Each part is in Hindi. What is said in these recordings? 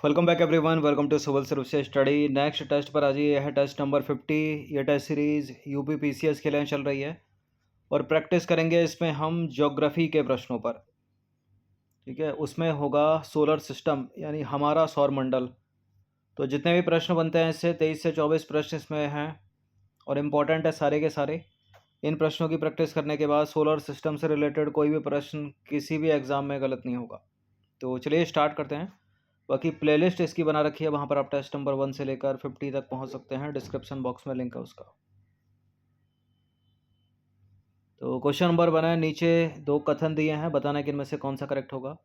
Welcome back everyone, welcome to civil service study. Next test पर आज ये है टेस्ट नंबर 50। ये टेस्ट सीरीज़ यूपी पीसीएस के लिए चल रही है और प्रैक्टिस करेंगे इसमें हम ज्योग्राफी के प्रश्नों पर। ठीक है, उसमें होगा सोलर सिस्टम यानी हमारा सौर मंडल। तो जितने भी प्रश्न बनते हैं इससे 23 से 24 प्रश्न इसमें हैं और इम्पॉर्टेंट है सारे के सारे। इन प्रश्नों की प्रैक्टिस करने के बाद सोलर सिस्टम से रिलेटेड कोई भी प्रश्न किसी भी एग्ज़ाम में गलत नहीं होगा। तो चलिए स्टार्ट करते हैं। बाकी प्लेलिस्ट इसकी बना रखी है, वहाँ पर आप टेस्ट नंबर 1 से लेकर 50 तक पहुँच सकते हैं। डिस्क्रिप्शन बॉक्स में लिंक है उसका। तो क्वेश्चन नंबर बना है, नीचे दो कथन दिए हैं, बताना कि इनमें से कौन सा करेक्ट होगा।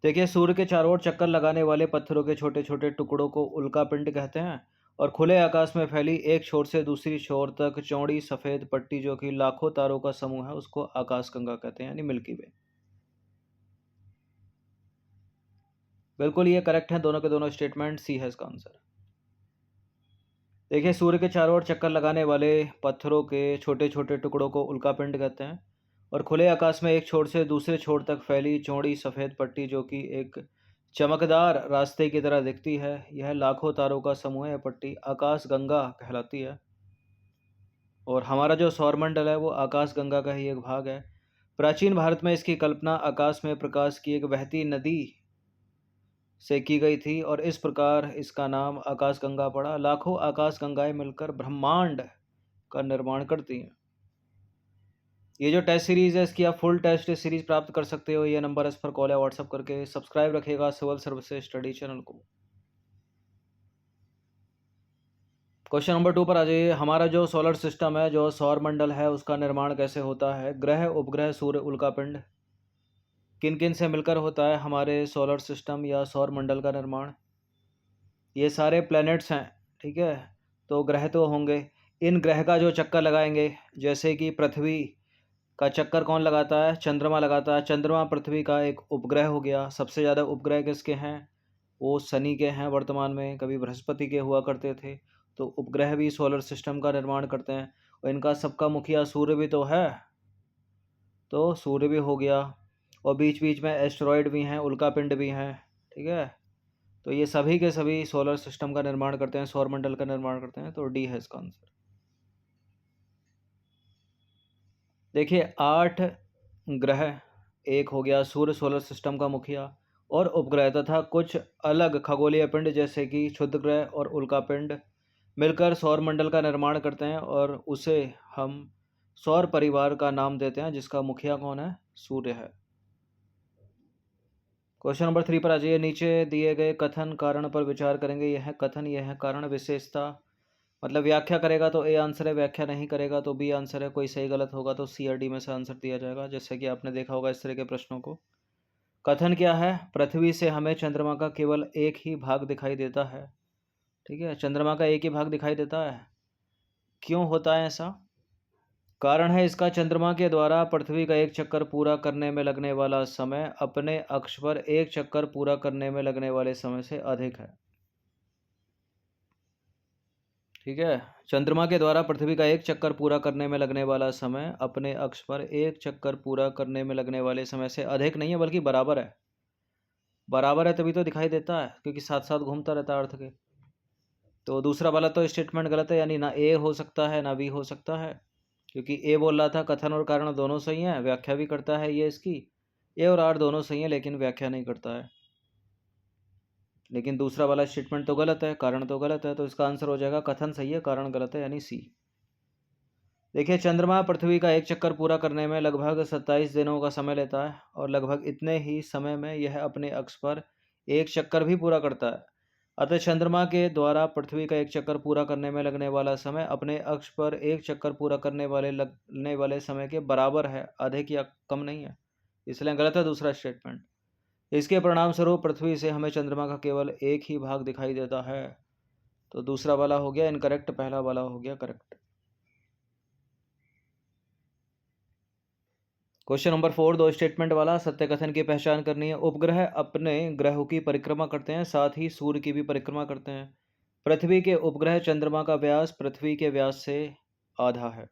देखिए, सूर्य के चारों ओर चक्कर लगाने वाले पत्थरों के छोटे छोटे टुकड़ों को उल्का पिंड कहते हैं और खुले आकाश में फैली एक छोर से दूसरी छोर तक चौड़ी सफ़ेद पट्टी जो कि लाखों तारों का समूह है उसको आकाशगंगा कहते हैं, यानी मिल्की वे। बिल्कुल ये करेक्ट है, दोनों के दोनों स्टेटमेंट। सी है इसका आंसर। देखिए, सूर्य के चारों ओर चक्कर लगाने वाले पत्थरों के छोटे छोटे टुकड़ों को उल्कापिंड कहते हैं और खुले आकाश में एक छोर से दूसरे छोर तक फैली चौड़ी सफ़ेद पट्टी जो कि एक चमकदार रास्ते की तरह दिखती है, यह लाखों तारों का समूह है। पट्टी आकाश गंगा कहलाती है और हमारा जो सौरमंडल है वो आकाश गंगा का ही एक भाग है। प्राचीन भारत में इसकी कल्पना आकाश में प्रकाश की एक बहती नदी से की गई थी और इस प्रकार इसका नाम आकाशगंगा पड़ा। लाखों आकाशगंगाएं मिलकर ब्रह्मांड का निर्माण करती हैं। ये जो टेस्ट सीरीज़ है इसकी आप फुल टेस्ट सीरीज़ प्राप्त कर सकते हो। ये नंबर इस पर कॉल या व्हाट्सअप करके सब्सक्राइब रखिएगा सिविल सर्विसेज स्टडी चैनल को। क्वेश्चन नंबर 2 पर आ जाइए। हमारा जो सोलर सिस्टम है, जो सौर मंडल है, उसका निर्माण कैसे होता है? ग्रह, उपग्रह, सूर्य, उल्कापिंड, किन किन से मिलकर होता है हमारे सोलर सिस्टम या सौर मंडल का निर्माण? ये सारे प्लैनेट्स हैं। ठीक है, तो ग्रह तो होंगे। इन ग्रह का जो चक्कर लगाएंगे, जैसे कि पृथ्वी का चक्कर कौन लगाता है? चंद्रमा लगाता है। चंद्रमा पृथ्वी का एक उपग्रह हो गया। सबसे ज़्यादा उपग्रह किसके हैं? वो शनि के हैं वर्तमान में, कभी बृहस्पति के हुआ करते थे। तो उपग्रह भी सोलर सिस्टम का निर्माण करते हैं और इनका सबका मुखिया सूर्य भी तो है, तो सूर्य भी हो गया। और बीच बीच में एस्टेरॉयड भी हैं, उल्कापिंड भी हैं। ठीक है, तो ये सभी के सभी सोलर सिस्टम का निर्माण करते हैं, सौरमंडल का निर्माण करते हैं। तो डी है इसका आंसर। देखिए, 8 ग्रह, एक हो गया सूर्य सोलर सिस्टम का मुखिया, और उपग्रह तथा कुछ अलग खगोलीय पिंड जैसे कि क्षुद्र ग्रह और उल्कापिंड मिलकर सौरमंडल का निर्माण करते हैं और उसे हम सौर परिवार का नाम देते हैं, जिसका मुखिया कौन है? सूर्य है। क्वेश्चन नंबर 3 पर आ जाइए। नीचे दिए गए कथन कारण पर विचार करेंगे। यह है कथन, यह है कारण। विशेषता मतलब व्याख्या करेगा तो ए आंसर है, व्याख्या नहीं करेगा तो बी आंसर है। कोई सही गलत होगा तो सी और डी में से आंसर दिया जाएगा, जैसे कि आपने देखा होगा इस तरह के प्रश्नों को। कथन क्या है? पृथ्वी से हमें चंद्रमा का केवल एक ही भाग दिखाई देता है। ठीक है, चंद्रमा का एक ही भाग दिखाई देता है। क्यों होता है ऐसा? कारण है इसका, चंद्रमा के द्वारा पृथ्वी का एक चक्कर पूरा करने में लगने वाला समय अपने अक्ष पर एक चक्कर पूरा करने में लगने वाले समय से अधिक है। ठीक है, चंद्रमा के द्वारा पृथ्वी का एक चक्कर पूरा करने में लगने वाला समय अपने अक्ष पर एक चक्कर पूरा करने में लगने वाले समय से अधिक नहीं है, बल्कि बराबर है। बराबर है तभी तो दिखाई देता है, क्योंकि साथ साथ घूमता रहता है अर्थ के। तो दूसरा वाला तो स्टेटमेंट गलत है, यानी ना ए हो सकता है ना बी हो सकता है, क्योंकि ए बोल रहा था कथन और कारण दोनों सही हैं, व्याख्या भी करता है ये इसकी। ए और आर दोनों सही हैं लेकिन व्याख्या नहीं करता है। लेकिन दूसरा वाला स्टेटमेंट तो गलत है, कारण तो गलत है, तो इसका आंसर हो जाएगा कथन सही है, कारण गलत है, यानी सी। देखिए, चंद्रमा पृथ्वी का एक चक्कर पूरा करने में लगभग 27 दिनों का समय लेता है और लगभग इतने ही समय में यह अपने अक्ष पर एक चक्कर भी पूरा करता है। अतः चंद्रमा के द्वारा पृथ्वी का एक चक्कर पूरा करने में लगने वाला समय अपने अक्ष पर एक चक्कर पूरा करने वाले लगने वाले समय के बराबर है, अधिक या कम नहीं है। इसलिए गलत है दूसरा स्टेटमेंट। इसके परिणाम स्वरूप पृथ्वी से हमें चंद्रमा का केवल एक ही भाग दिखाई देता है। तो दूसरा वाला हो गया इनकरेक्ट, पहला वाला हो गया करेक्ट। क्वेश्चन नंबर 4, दो स्टेटमेंट वाला सत्य कथन की पहचान करनी है। उपग्रह अपने ग्रहों की परिक्रमा करते हैं, साथ ही सूर्य की भी परिक्रमा करते हैं। पृथ्वी के उपग्रह चंद्रमा का व्यास पृथ्वी के व्यास से आधा है।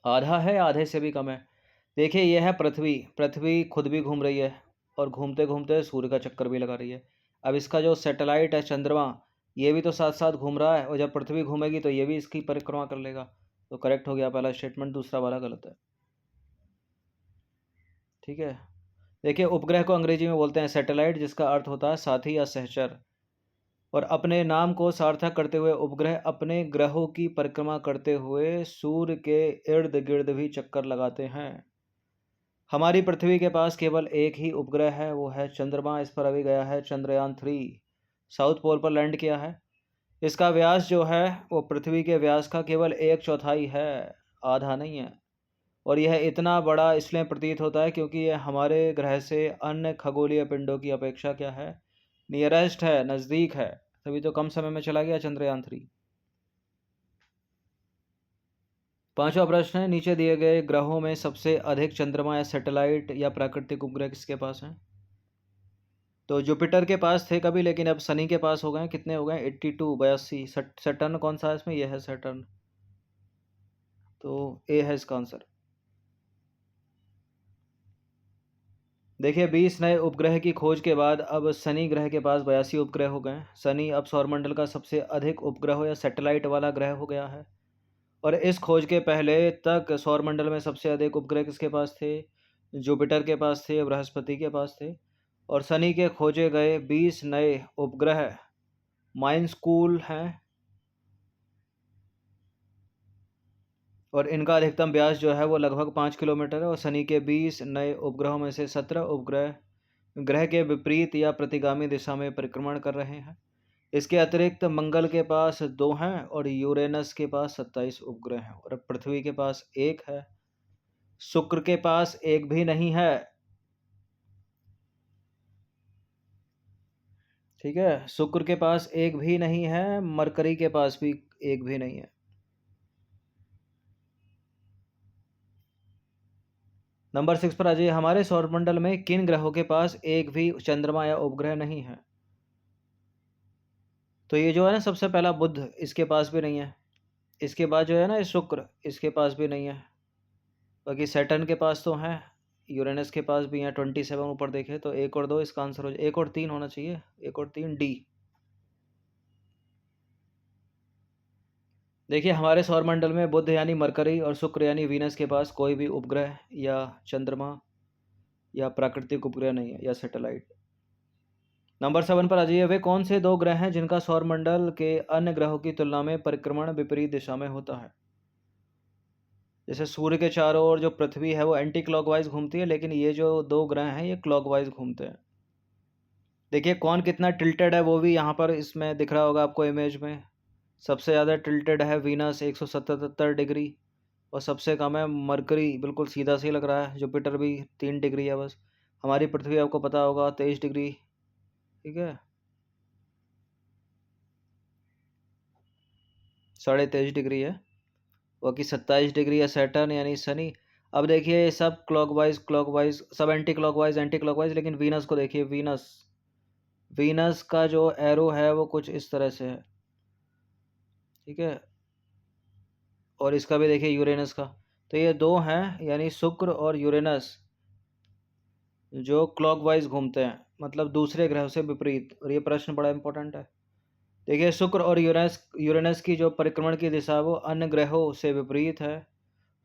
आधा है, आधे से भी कम है। देखिए ये है पृथ्वी। पृथ्वी खुद भी घूम रही है और घूमते घूमते सूर्य का चक्कर भी लगा रही है। अब इसका जो सैटेलाइट है चंद्रमा, ये भी तो साथ साथ घूम रहा है, और जब पृथ्वी घूमेगी तो ये भी इसकी परिक्रमा कर लेगा। तो करेक्ट हो गया पहला स्टेटमेंट, दूसरा वाला गलत है। ठीक है। देखिए उपग्रह को अंग्रेजी में बोलते हैं सैटेलाइट, जिसका अर्थ होता है साथी या सहचर। और अपने नाम को सार्थक करते हुए उपग्रह अपने ग्रहों की परिक्रमा करते हुए सूर्य के इर्द गिर्द भी चक्कर लगाते हैं। हमारी पृथ्वी के पास केवल एक ही उपग्रह है, वो है चंद्रमा। इस पर अभी गया है चंद्रयान 3, साउथ पोल पर लैंड किया है। इसका व्यास जो है वो पृथ्वी के व्यास का केवल 1/4 है, आधा नहीं है। और यह इतना बड़ा इसलिए प्रतीत होता है क्योंकि यह हमारे ग्रह से अन्य खगोलीय पिंडों की अपेक्षा क्या है, नियरेस्ट है, नज़दीक है, तभी तो कम समय में चला गया चंद्रयान 3। पांचवा प्रश्न है, नीचे दिए गए ग्रहों में सबसे अधिक चंद्रमा या सैटेलाइट या प्राकृतिक उपग्रह किसके पास हैं? तो जुपिटर के पास थे कभी, लेकिन अब शनि के पास हो गए। कितने हो गए? 82, 82। सैटर्न कौन सा है इसमें? यह है सैटर्न। तो ए है इसका आंसर। देखिए 20 नए उपग्रह की खोज के बाद अब शनि ग्रह के पास 82 उपग्रह हो गए। शनि अब सौरमंडल का सबसे अधिक उपग्रह या सैटेलाइट वाला ग्रह हो गया है। और इस खोज के पहले तक सौरमंडल में सबसे अधिक उपग्रह किसके पास थे? जुपिटर के पास थे, बृहस्पति के पास थे। और शनि के खोजे गए 20 नए उपग्रह माइनस्कूल हैं, और इनका अधिकतम व्यास जो है वो लगभग 5 किलोमीटर है। और शनि के 20 नए उपग्रहों में से 17 उपग्रह ग्रह के विपरीत या प्रतिगामी दिशा में परिक्रमण कर रहे हैं। इसके अतिरिक्त मंगल के पास 2 हैं और यूरेनस के पास 27 उपग्रह हैं, और पृथ्वी के पास 1 है। शुक्र के पास एक भी नहीं है। ठीक है, शुक्र के पास एक भी नहीं है, मरकरी के पास भी एक भी नहीं है। नंबर 6 पर आ जाइए, हमारे सौरमंडल में किन ग्रहों के पास एक भी चंद्रमा या उपग्रह नहीं है? तो ये जो है ना, सबसे पहला बुध, इसके पास भी नहीं है। इसके बाद जो है ना ये शुक्र, इसके पास भी नहीं है। बाकी सैटर्न के पास तो हैं, यूरेनस के पास भी हैं 27 ऊपर देखे तो। 1 और 2 इसका आंसर हो जाए, 1 और 3 होना चाहिए, 1 और 3 डी। देखिए हमारे सौरमंडल में बुध यानी मरकरी और शुक्र यानी वीनस के पास कोई भी उपग्रह या चंद्रमा या प्राकृतिक उपग्रह नहीं है या सैटेलाइट। नंबर 7 पर आ जाइए, वे कौन से 2 ग्रह हैं जिनका सौरमंडल के अन्य ग्रहों की तुलना में परिक्रमण विपरीत दिशा में होता है? जैसे सूर्य के चारों ओर जो पृथ्वी है वो एंटी क्लॉकवाइज घूमती है, लेकिन ये जो 2 ग्रह हैं ये क्लॉकवाइज घूमते हैं। देखिए कौन कितना टिल्टेड है वो भी यहाँ पर इसमें दिख रहा होगा आपको इमेज में। सबसे ज़्यादा टिल्टेड है वीनस 177 डिग्री, और सबसे कम है मरकरी, बिल्कुल सीधा सी लग रहा है। जुपिटर भी 3 डिग्री है बस। हमारी पृथ्वी आपको पता होगा 23 डिग्री। ठीक है, 23.5 डिग्री है। बाकी 27 डिग्री है सैटर्न यानी शनि। अब देखिए सब क्लॉकवाइज क्लॉकवाइज, सब एंटी क्लॉकवाइज एंटी क्लॉकवाइज, लेकिन वीनस को देखिए, वीनस वीनस का जो एरो है वो कुछ इस तरह से है। ठीक है, और इसका भी देखिए यूरेनस का। तो ये 2 हैं यानी शुक्र और यूरेनस जो क्लॉकवाइज घूमते हैं, मतलब दूसरे ग्रहों से विपरीत। और ये प्रश्न बड़ा इंपॉर्टेंट है। देखिए शुक्र और यूरेनस यूरेनस की जो परिक्रमण की दिशा वो अन्य ग्रहों से विपरीत है।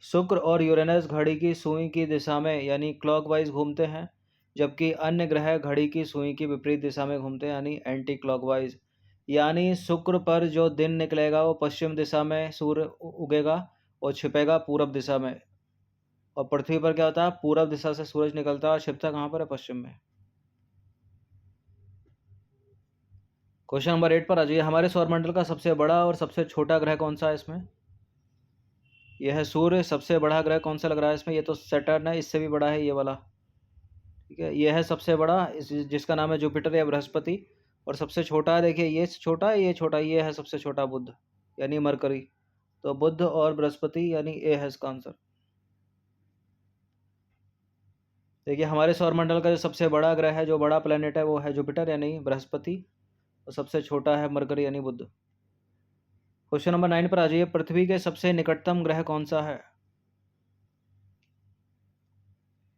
शुक्र और यूरेनस घड़ी की सुई की दिशा में यानी क्लॉकवाइज घूमते हैं, जबकि अन्य ग्रह घड़ी की सुई की विपरीत दिशा में घूमते हैं यानी एंटी क्लॉकवाइज। यानी शुक्र पर जो दिन निकलेगा वो पश्चिम दिशा में सूर्य उगेगा और छिपेगा पूरब दिशा में। और पृथ्वी पर क्या होता है, पूरब दिशा से सूरज निकलता है और छिपता कहाँ पर है? पश्चिम में। क्वेश्चन नंबर 8 पर आ जाइए, हमारे सौरमंडल का सबसे बड़ा और सबसे छोटा ग्रह कौन सा है इसमें? यह है सूर्य। सबसे बड़ा ग्रह कौन सा लग रहा है इसमें? ये तो सैटर्न है, इससे भी बड़ा है ये वाला। ठीक है, यह है सबसे बड़ा, जिसका नाम है जुपिटर या बृहस्पति। और सबसे छोटा है, देखिए ये छोटा है, ये छोटा, ये है सबसे छोटा बुध यानी मरकरी। तो बुध और बृहस्पति यानी ए है इसका आंसर। देखिए हमारे सौरमंडल का जो सबसे बड़ा ग्रह है, जो बड़ा प्लेनेट है, वो है जुपिटर यानी बृहस्पति, और सबसे छोटा है मरकरी यानी बुध। क्वेश्चन नंबर 9 पर आ जाइए, पृथ्वी के सबसे निकटतम ग्रह कौन सा है?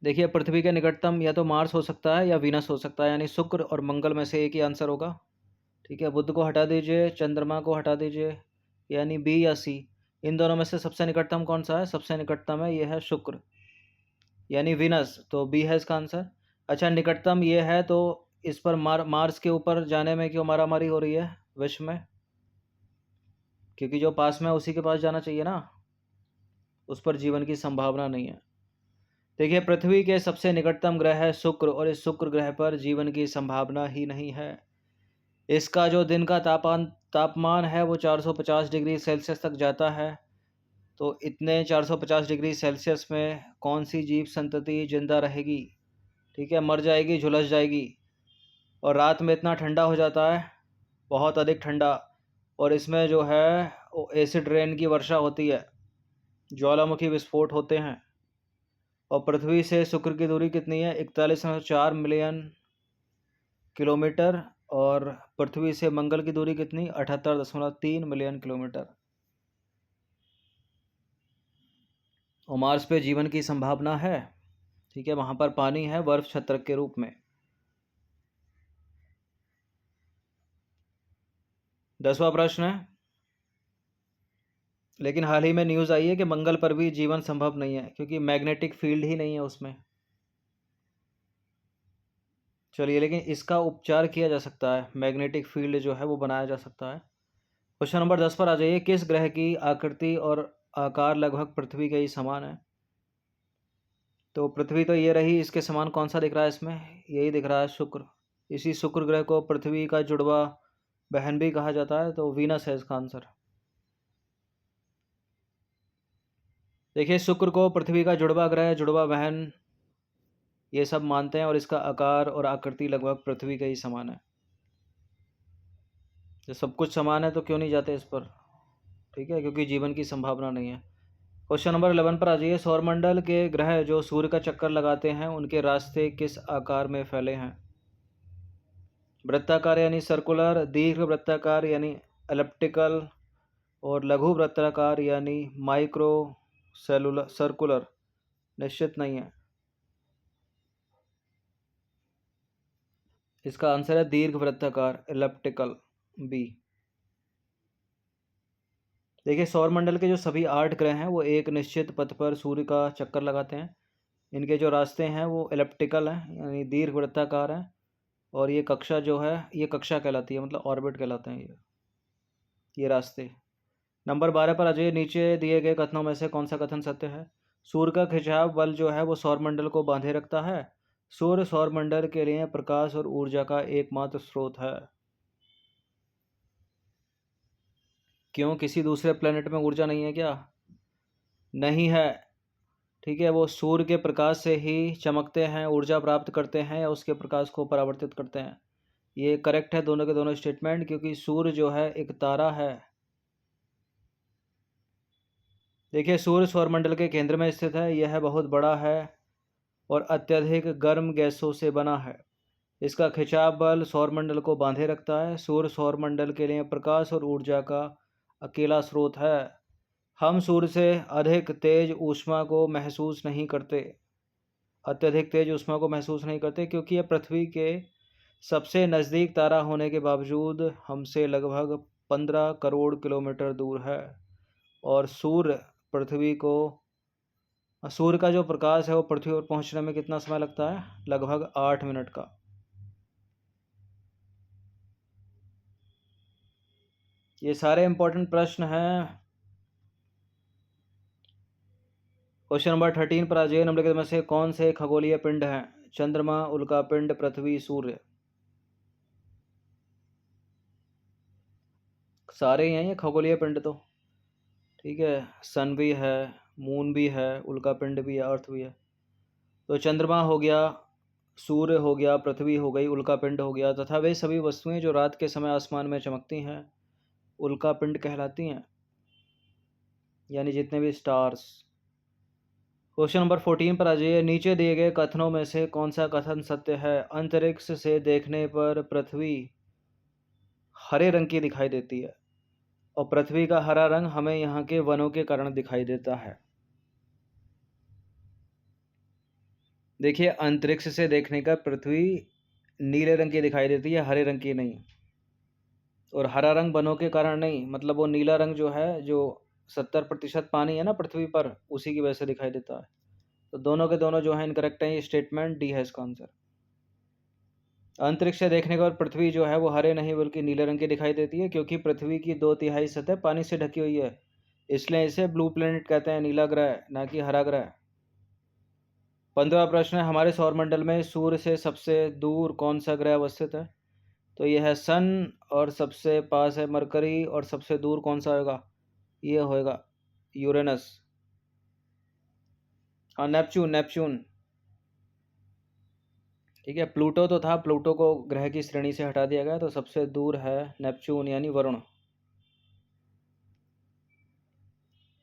देखिए, पृथ्वी के निकटतम या तो मार्स हो सकता है या वीनस हो सकता है, यानी शुक्र और मंगल में से एक ही आंसर होगा। ठीक है, बुध को हटा दीजिए, चंद्रमा को हटा दीजिए, यानी बी या सी। इन दोनों में से सबसे निकटतम कौन सा है? सबसे निकटतम है, ये है शुक्र, यानी वीनस, तो बी है इसका आंसर। अच्छा, निकटतम ये है तो इस पर मार्स के ऊपर जाने में क्यों मारामारी हो रही है विश्व में? क्योंकि जो पास में है उसी के पास जाना चाहिए ना, उस पर जीवन की संभावना नहीं है। देखिए, पृथ्वी के सबसे निकटतम ग्रह है शुक्र, और इस शुक्र ग्रह पर जीवन की संभावना ही नहीं है। इसका जो दिन का तापमान है वो 450 डिग्री सेल्सियस तक जाता है। तो इतने 450 डिग्री सेल्सियस में कौन सी जीव संतति जिंदा रहेगी? ठीक है, मर जाएगी, झुलस जाएगी। और रात में इतना ठंडा हो जाता है, बहुत अधिक ठंडा, और इसमें जो है वो एसिड रेन की वर्षा होती है, ज्वालामुखी विस्फोट होते हैं। और पृथ्वी से शुक्र की दूरी कितनी है? 41.4 मिलियन किलोमीटर। और पृथ्वी से मंगल की दूरी कितनी? 78.3 मिलियन किलोमीटर। और मार्स पे जीवन की संभावना है। ठीक है, वहाँ पर पानी है बर्फ छत्र के रूप में। 10वां प्रश्न है, लेकिन हाल ही में न्यूज़ आई है कि मंगल पर भी जीवन संभव नहीं है, क्योंकि मैग्नेटिक फील्ड ही नहीं है उसमें। चलिए, लेकिन इसका उपचार किया जा सकता है, मैग्नेटिक फील्ड जो है वो बनाया जा सकता है। क्वेश्चन नंबर 10 पर आ जाइए। किस ग्रह की आकृति और आकार लगभग पृथ्वी के ही समान है? तो पृथ्वी तो ये रही, इसके समान कौन सा दिख रहा है इसमें? यही दिख रहा है, शुक्र। इसी शुक्र ग्रह को पृथ्वी का जुड़वा बहन भी कहा जाता है, तो वीनस है इसका आंसर। देखिए, शुक्र को पृथ्वी का जुड़वा ग्रह, जुड़वा बहन, ये सब मानते हैं, और इसका आकार और आकृति लगभग पृथ्वी के ही समान है। तो सब कुछ समान है तो क्यों नहीं जाते इस पर? ठीक है, क्योंकि जीवन की संभावना नहीं है। क्वेश्चन नंबर 11 पर आ जाइए। सौरमंडल के ग्रह जो सूर्य का चक्कर लगाते हैं, उनके रास्ते किस आकार में फैले हैं? वृत्ताकार यानी सर्कुलर, दीर्घ वृत्ताकार यानी एलिप्टिकल, और लघु वृत्ताकार यानी माइक्रो सेलुलर सर्कुलर? निश्चित नहीं है, इसका आंसर है दीर्घ वृत्ताकार, एलिप्टिकल, बी। देखिए, सौरमंडल के जो सभी 8 ग्रह हैं वो एक निश्चित पथ पर सूर्य का चक्कर लगाते हैं। इनके जो रास्ते हैं वो एलिप्टिकल हैं, यानी दीर्घ वृत्ताकार हैं। और ये कक्षा जो है, ये कक्षा कहलाती है, मतलब ऑर्बिट कहलाते हैं ये रास्ते। नंबर 12 पर आ जाइए। नीचे दिए गए कथनों में से कौन सा कथन सत्य है? सूर्य का खिंचाव बल जो है वो सौरमंडल को बांधे रखता है। सूर्य सौरमंडल के लिए प्रकाश और ऊर्जा का एकमात्र स्रोत है। क्यों, किसी दूसरे प्लेनेट में ऊर्जा नहीं है क्या? नहीं है। ठीक है, वो सूर्य के प्रकाश से ही चमकते हैं, ऊर्जा प्राप्त करते हैं, या उसके प्रकाश को परावर्तित करते हैं। ये करेक्ट है दोनों के दोनों स्टेटमेंट, क्योंकि सूर्य जो है एक तारा है। देखिए, सूर्य सौरमंडल के केंद्र में स्थित है, यह बहुत बड़ा है और अत्यधिक गर्म गैसों से बना है। इसका खिंचाव बल सौरमंडल को बांधे रखता है। सूर्य सौरमंडल के लिए प्रकाश और ऊर्जा का अकेला स्रोत है। हम सूर्य से अधिक तेज ऊष्मा को महसूस नहीं करते, अत्यधिक तेज ऊष्मा को महसूस नहीं करते, क्योंकि यह पृथ्वी के सबसे नज़दीक तारा होने के बावजूद हमसे लगभग 15 करोड़ किलोमीटर दूर है। और सूर्य का जो प्रकाश है वो पृथ्वी पर पहुंचने में कितना समय लगता है? लगभग 8 मिनट का। ये सारे इंपॉर्टेंट प्रश्न हैं। क्वेश्चन नंबर 13 पर आ जाइए। निम्नलिखित में से कौन से खगोलीय पिंड हैं? चंद्रमा, उल्कापिंड, पृथ्वी, सूर्य? सारे ही हैं ये खगोलीय पिंड तो। ठीक है, सन भी है, मून भी है, उल्कापिंड भी है, अर्थ भी है। तो चंद्रमा हो गया, सूर्य हो गया, पृथ्वी हो गई, उल्कापिंड हो गया, तथा वे सभी वस्तुएं जो रात के समय आसमान में चमकती हैं उल्कापिंड कहलाती हैं, यानी जितने भी स्टार्स। क्वेश्चन नंबर 14 पर आ जाइए। नीचे दिए गए कथनों में से कौन सा कथन सत्य है? अंतरिक्ष से देखने पर पृथ्वी हरे रंग की दिखाई देती है, और पृथ्वी का हरा रंग हमें यहाँ के वनों के कारण दिखाई देता है। देखिए, अंतरिक्ष से देखने का पृथ्वी नीले रंग की दिखाई देती है, हरे रंग की नहीं। और हरा रंग वनों के कारण नहीं, मतलब वो नीला रंग जो है, जो 70% पानी है ना पृथ्वी पर, उसी की वजह से दिखाई देता है। तो दोनों के दोनों जो है इनकरेक्ट हैं, ये स्टेटमेंट डी है इसका आंसर। अंतरिक्ष से देखने के बाद पृथ्वी जो है वो हरे नहीं बल्कि नीले रंग की दिखाई देती है, क्योंकि पृथ्वी की 2/3 सतह पानी से ढकी हुई है, इसलिए इसे ब्लू प्लेनेट कहते हैं, नीला ग्रह, ना कि हरा ग्रह। 15वां प्रश्न है, हमारे सौरमंडल में सूर्य से सबसे दूर कौन सा ग्रह अवस्थित है? तो यह है सन, और सबसे पास है मरकरी, और सबसे दूर कौन सा होगा? ये होगा यूरेनस। हाँ, नेपच्यून, नेपच्यून। ठीक है, प्लूटो तो था, प्लूटो को ग्रह की श्रेणी से हटा दिया गया, तो सबसे दूर है नेपच्यून यानी वरुण।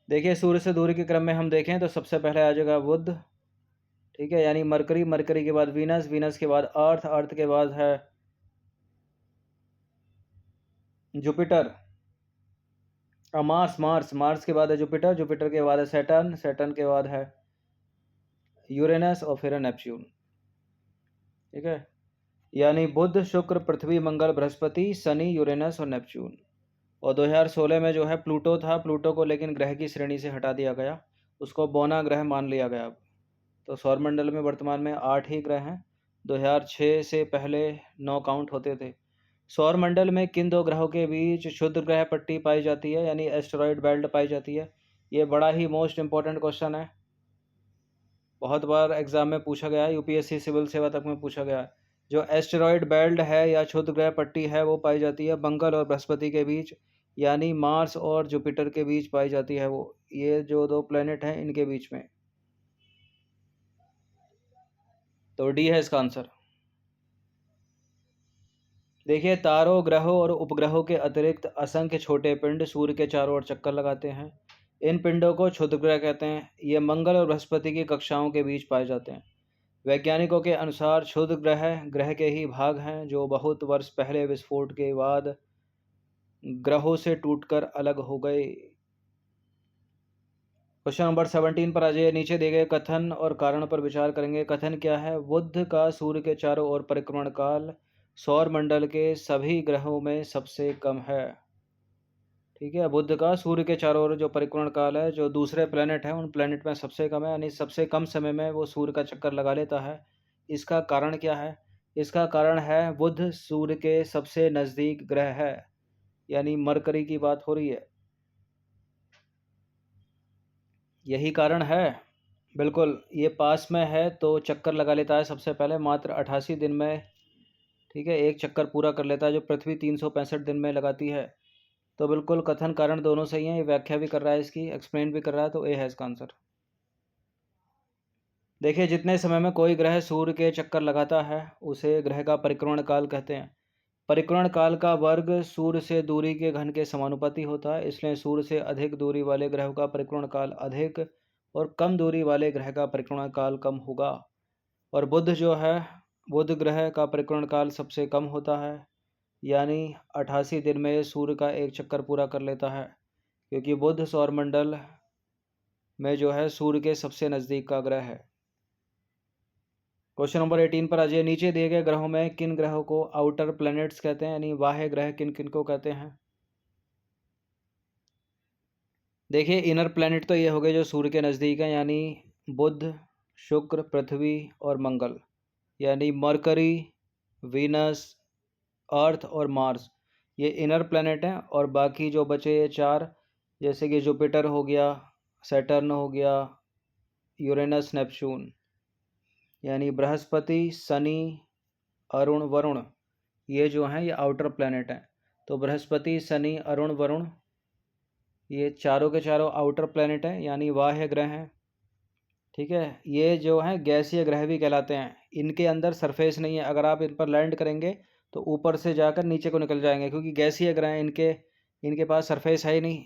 देखिए, सूर्य से दूरी के क्रम में हम देखें तो सबसे पहले आ जाएगा बुध, ठीक है, यानी मरकरी, मरकरी के बाद वीनस, वीनस के बाद अर्थ, अर्थ के बाद है जुपिटर, मार्स, मार्स, मार्स के बाद है जुपिटर, जुपिटर के बाद है सैटर्न, सैटर्न के बाद है यूरेनस, और फिर है नेपच्यून। ठीक है, यानी बुध, शुक्र, पृथ्वी, मंगल, बृहस्पति, शनि, यूरेनस और नेपच्यून। और 2016 में जो है प्लूटो था, प्लूटो को लेकिन ग्रह की श्रेणी से हटा दिया गया, उसको बौना ग्रह मान लिया गया अब। तो सौरमंडल में वर्तमान में 8 ही ग्रह हैं। 2006 से पहले 9 काउंट होते थे। सौरमंडल में किन दो ग्रहों के बीच क्षुद्र ग्रह पट्टी पाई जाती है, यानी एस्टेरॉयड बेल्ट पाई जाती है? ये बड़ा ही मोस्ट इंपॉर्टेंट क्वेश्चन है, बहुत बार एग्जाम में पूछा गया है, यूपीएससी सिविल सेवा तक में पूछा गया है। जो एस्टेरॉयड बेल्ट है या क्षुद्र ग्रह पट्टी है, वो पाई जाती है मंगल और बृहस्पति के बीच, यानी मार्स और जुपिटर के बीच पाई जाती है वो, ये जो दो प्लेनेट हैं इनके बीच में। तो डी है इसका आंसर। देखिए, तारों, ग्रहों और उपग्रहों के अतिरिक्त असंख्य छोटे पिंड सूर्य के चारों ओर चक्कर लगाते हैं। इन पिंडों को क्षुद्र ग्रह कहते हैं। ये मंगल और बृहस्पति की कक्षाओं के बीच पाए जाते हैं। वैज्ञानिकों के अनुसार क्षुद्र ग्रह ग्रह के ही भाग हैं जो बहुत वर्ष पहले विस्फोट के बाद ग्रहों से टूटकर अलग हो गए। क्वेश्चन नंबर 17 पर आ जाइए। नीचे दिए गए कथन और कारण पर विचार करेंगे। कथन क्या है? बुध का सूर्य के चारों ओर परिक्रमण काल सौर मंडल के सभी ग्रहों में सबसे कम है। ठीक है, बुध का सूर्य के चारों ओर जो परिक्रमण काल है, जो दूसरे प्लेनेट हैं उन प्लेनेट में सबसे कम है, यानी सबसे कम समय में वो सूर्य का चक्कर लगा लेता है। इसका कारण क्या है? इसका कारण है बुध सूर्य के सबसे नज़दीक ग्रह है, यानी मरकरी की बात हो रही है, यही कारण है। बिल्कुल, ये पास में है तो चक्कर लगा लेता है सबसे पहले, मात्र 88 दिन में। ठीक है, एक चक्कर पूरा कर लेता है, जो पृथ्वी 365 दिन में लगाती है। तो बिल्कुल कथन कारण दोनों सही हैं, ये व्याख्या भी कर रहा है, इसकी एक्सप्लेन भी कर रहा है, तो ए है इसका आंसर। देखिए, जितने समय में कोई ग्रह सूर्य के चक्कर लगाता है उसे ग्रह का परिक्रमण काल कहते हैं। परिक्रमण काल का वर्ग सूर्य से दूरी के घन के समानुपाती होता है, इसलिए सूर्य से अधिक दूरी वाले ग्रह का परिक्रमण काल अधिक और कम दूरी वाले ग्रह का परिक्रमण काल कम होगा। और बुध जो है, बुध ग्रह का परिक्रमण काल सबसे कम होता है, यानी 88 दिन में सूर्य का एक चक्कर पूरा कर लेता है, क्योंकि बुध सौरमंडल में जो है सूर्य के सबसे नज़दीक का ग्रह है। क्वेश्चन नंबर 18 पर आ जाइए। नीचे दिए गए ग्रहों में किन ग्रहों को आउटर प्लैनेट्स कहते हैं, यानी बाह्य ग्रह किन किन को कहते हैं? देखिए, इनर प्लैनेट तो ये हो गए जो सूर्य के नज़दीक हैं, यानी बुध, शुक्र, पृथ्वी और मंगल, यानी मरकरी, वीनस, अर्थ और मार्स, ये इनर प्लैनेट हैं। और बाकी जो बचे ये चार, जैसे कि जुपिटर हो गया, सैटर्न हो गया, यूरेनस, नेपच्यून, यानी बृहस्पति, शनि, अरुण, वरुण, ये जो हैं ये आउटर प्लैनेट हैं। तो बृहस्पति, शनि, अरुण, वरुण, ये चारों के चारों आउटर प्लैनेट हैं, यानी बाह्य ग्रह हैं। ठीक है, ये जो हैं गैसीय ग्रह भी कहलाते हैं। इनके अंदर सरफेस नहीं है, अगर आप इन पर लैंड करेंगे तो ऊपर से जाकर नीचे को निकल जाएंगे, क्योंकि गैसीय ग्रह हैं, इनके इनके पास सरफेस है ही नहीं।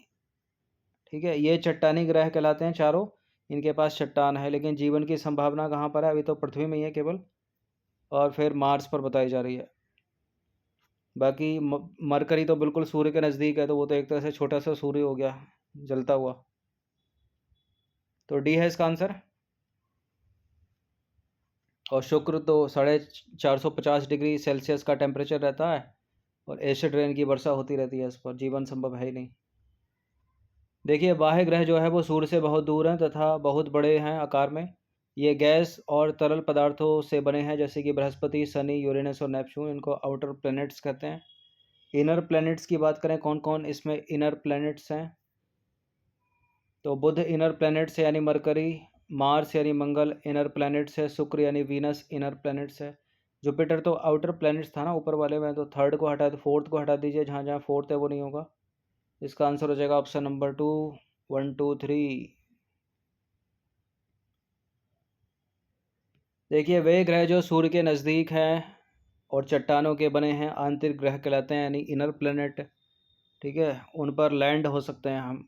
ठीक है, ये चट्टानी ग्रह कहलाते हैं चारों, इनके पास चट्टान है, लेकिन जीवन की संभावना कहाँ पर है? अभी तो पृथ्वी में ही है केवल, और फिर मार्स पर बताई जा रही है। बाकी मरकरी तो बिल्कुल सूर्य के नज़दीक है, तो वो तो एक तरह से छोटा सा सूर्य हो गया जलता हुआ। तो डी है इसका आंसर। और शुक्र तो 450 डिग्री सेल्सियस का टेम्परेचर रहता है और एसिड रेन की वर्षा होती रहती है, इस पर जीवन संभव है ही नहीं। देखिए बाह्य ग्रह जो है वो सूर्य से बहुत दूर हैं तथा बहुत बड़े हैं आकार में। ये गैस और तरल पदार्थों से बने हैं, जैसे कि बृहस्पति, शनि, यूरेनस और नेपच्यून। इनको आउटर प्लैनेट्स कहते हैं। इनर प्लैनेट्स की बात करें कौन कौन इसमें इनर प्लैनेट्स हैं, तो बुध इनर प्लैनेट्स है यानी मरकरी, मार्स यानी मंगल इनर प्लैनेट्स है, शुक्र यानी वीनस इनर प्लैनेट्स है। जुपिटर तो आउटर प्लैनेट्स था ना ऊपर वाले में, तो थर्ड को हटा दो, फोर्थ को हटा दीजिए, जहाँ जहाँ फोर्थ है वो नहीं होगा। इसका आंसर हो जाएगा ऑप्शन नंबर 2, 1 2 3। देखिए वे ग्रह जो सूर्य के नज़दीक हैं और चट्टानों के बने हैं आंतरिक ग्रह कहलाते हैं, यानी इनर प्लैनेट। ठीक है, उन पर लैंड हो सकते हैं हम।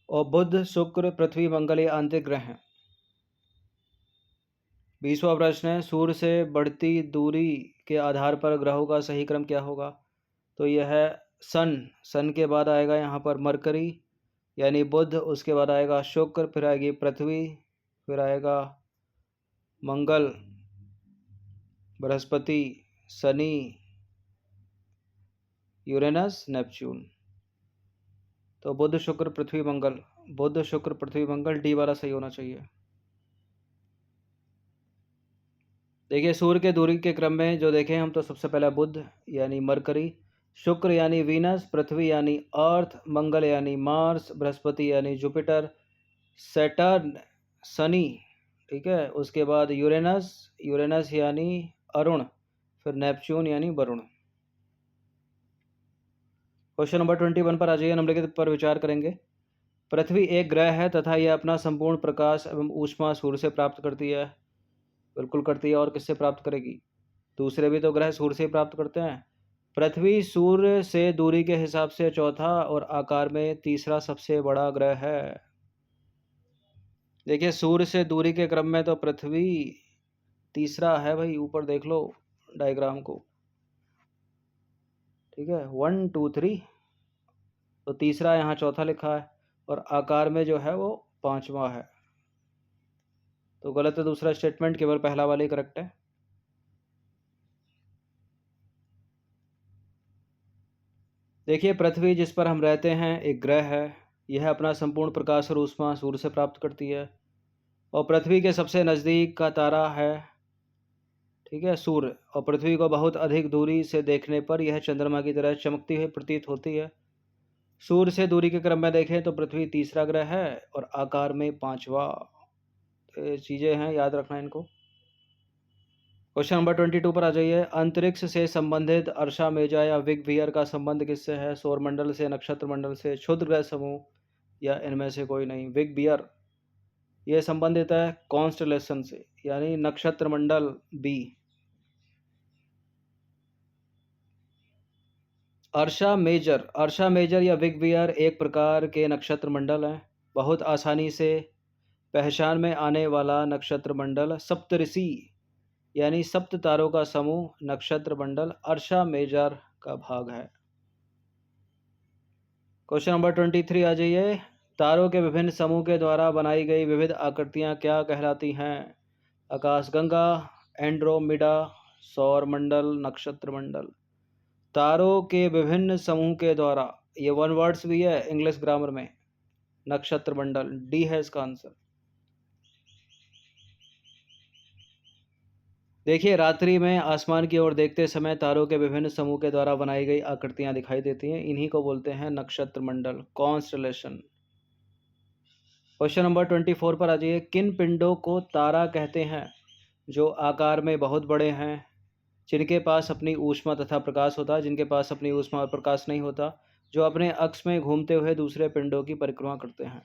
और बुध, शुक्र, पृथ्वी, मंगल ये आंतरिक ग्रह हैं। 20वां प्रश्न है, सूर्य से बढ़ती दूरी के आधार पर ग्रहों का सही क्रम क्या होगा? तो यह है सन के बाद आएगा यहाँ पर मरकरी यानी बुध, उसके बाद आएगा शुक्र, फिर आएगी पृथ्वी, फिर आएगा मंगल, बृहस्पति, शनि, यूरेनस, नेपच्यून। तो बुध, शुक्र, पृथ्वी, मंगल, बुध, शुक्र, पृथ्वी, मंगल, डी वाला सही होना चाहिए। देखिए सूर्य के दूरी के क्रम में जो देखें हम, तो सबसे पहला बुध यानी मरकरी, शुक्र यानी वीनस, पृथ्वी यानी अर्थ, मंगल यानी मार्स, बृहस्पति यानी जुपिटर, सैटर्न शनि, ठीक है, उसके बाद यूरेनस यानी अरुण, फिर नेपच्यून यानी वरुण। क्वेश्चन नंबर 21 पर आ जाइए, निम्नलिखित पर विचार करेंगे। पृथ्वी एक ग्रह है तथा यह अपना संपूर्ण प्रकाश एवं ऊष्मा सूर्य से प्राप्त करती है। बिल्कुल करती है, और किससे प्राप्त करेगी? दूसरे भी तो ग्रह सूर्य से प्राप्त करते हैं। पृथ्वी सूर्य से दूरी के हिसाब से चौथा और आकार में तीसरा सबसे बड़ा ग्रह है। देखिए सूर्य से दूरी के क्रम में तो पृथ्वी तीसरा है भाई, ऊपर देख लो डायग्राम को। ठीक है, 1 2 3, तो तीसरा यहाँ चौथा लिखा है और आकार में जो है वो पांचवा है। तो गलत है दूसरा स्टेटमेंट, केवल पहला वाला ही करेक्ट है। देखिए पृथ्वी जिस पर हम रहते हैं एक ग्रह है। यह अपना संपूर्ण प्रकाश और ऊष्मा सूर्य से प्राप्त करती है और पृथ्वी के सबसे नज़दीक का तारा है, ठीक है, सूर्य। और पृथ्वी को बहुत अधिक दूरी से देखने पर यह चंद्रमा की तरह चमकती हुई प्रतीत होती है। सूर्य से दूरी के क्रम में देखें तो पृथ्वी तीसरा ग्रह है और आकार में पांचवा। तो ये चीज़ें हैं, याद रखना इनको। क्वेश्चन नंबर 22 पर आ जाइए। अंतरिक्ष से संबंधित अर्शा मेजा या विग वियर का संबंध किससे है? सौर मंडल से, नक्षत्र मंडल से, क्षुद्र ग्रह समूह या इनमें से कोई नहीं? विग वियर ये संबंधित है कॉन्स्टलेशन से, यानी नक्षत्र मंडल बी। अर्शा मेजर या बिग बियर एक प्रकार के नक्षत्र मंडल हैं। बहुत आसानी से पहचान में आने वाला नक्षत्र मंडल सप्तऋषि यानी सप्त तारों का समूह नक्षत्र मंडल अर्शा मेजर का भाग है। क्वेश्चन नंबर 23 आ जाइए। तारों के विभिन्न समूह के द्वारा बनाई गई विविध आकृतियां क्या कहलाती हैं? आकाशगंगा, एंड्रोमिडा, सौर मंडल, नक्षत्र मंडल। तारों के विभिन्न समूह के द्वारा, ये वन वर्ड्स भी है इंग्लिश ग्रामर में। नक्षत्र मंडल, डी है इसका आंसर। देखिए रात्रि में आसमान की ओर देखते समय तारों के विभिन्न समूह के द्वारा बनाई गई आकृतियां दिखाई देती हैं, इन्हीं को बोलते हैं नक्षत्र मंडल, कॉन्स्टलेशन। क्वेश्चन नंबर 24 पर आ जाइए। किन पिंडों को तारा कहते हैं जो आकार में बहुत बड़े हैं, जिनके पास अपनी ऊष्मा तथा प्रकाश होता है, जिनके पास अपनी ऊष्मा और प्रकाश नहीं होता, जो अपने अक्ष में घूमते हुए दूसरे पिंडों की परिक्रमा करते हैं?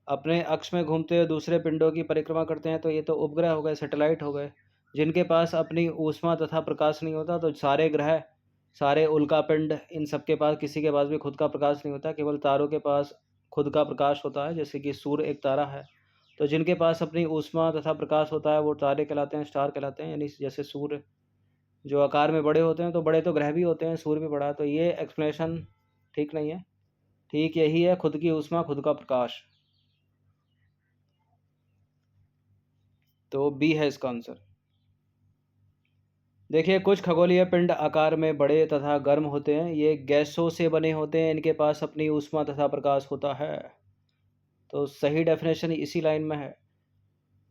अपने अक्ष में घूमते हुए दूसरे पिंडों की परिक्रमा करते हैं, तो ये तो उपग्रह हो गए, सैटेलाइट हो गए। जिनके पास अपनी ऊष्मा तथा प्रकाश नहीं होता, तो सारे ग्रह, सारे उल्कापिंड, इन सब के पास, किसी के पास भी खुद का प्रकाश नहीं होता, केवल तारों के पास खुद का प्रकाश होता है। जैसे कि सूर्य एक तारा है, तो जिनके पास अपनी ऊष्मा तथा प्रकाश होता है वो तारे कहलाते हैं, स्टार कहलाते हैं। यानी जैसे सूर्य जो आकार में बड़े होते हैं, तो बड़े तो ग्रह भी होते हैं, सूर्य भी बड़ा है, तो ये एक्सप्लेनेशन ठीक नहीं है। ठीक यही है, खुद की ऊष्मा खुद का प्रकाश। तो बी है इसका आंसर। देखिए, कुछ खगोलीय पिंड आकार में बड़े तथा गर्म होते हैं। ये गैसों से बने होते हैं। इनके पास अपनी ऊष्मा तथा प्रकाश होता है। तो सही डेफिनेशन इसी लाइन में है।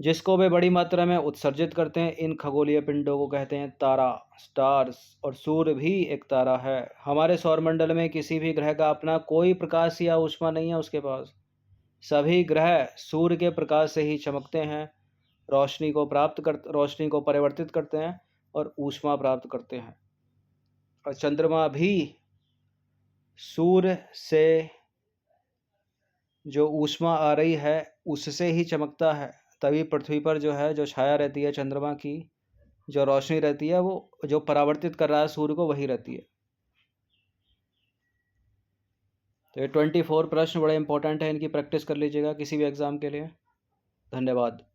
जिसको वे बड़ी मात्रा में उत्सर्जित करते हैं, इन खगोलीय पिंडों को कहते हैं तारा, स्टार्स। और सूर्य भी एक तारा है। हमारे सौरमंडल में किसी भी ग्रह का अपना कोई प्रकाश या ऊष्मा नहीं है उसके पास। सभी ग्रह सूर्य के प्रकाश से ही चमकते हैं, रोशनी को परिवर्तित करते हैं और ऊष्मा प्राप्त करते हैं। और चंद्रमा भी सूर्य से जो ऊष्मा आ रही है उससे ही चमकता है। तभी पृथ्वी पर जो है, जो छाया रहती है चंद्रमा की, जो रोशनी रहती है, वो जो परावर्तित कर रहा है सूर्य को, वही रहती है। तो ये 24 प्रश्न बड़े इंपॉर्टेंट है, इनकी प्रैक्टिस कर लीजिएगा किसी भी एग्जाम के लिए। धन्यवाद।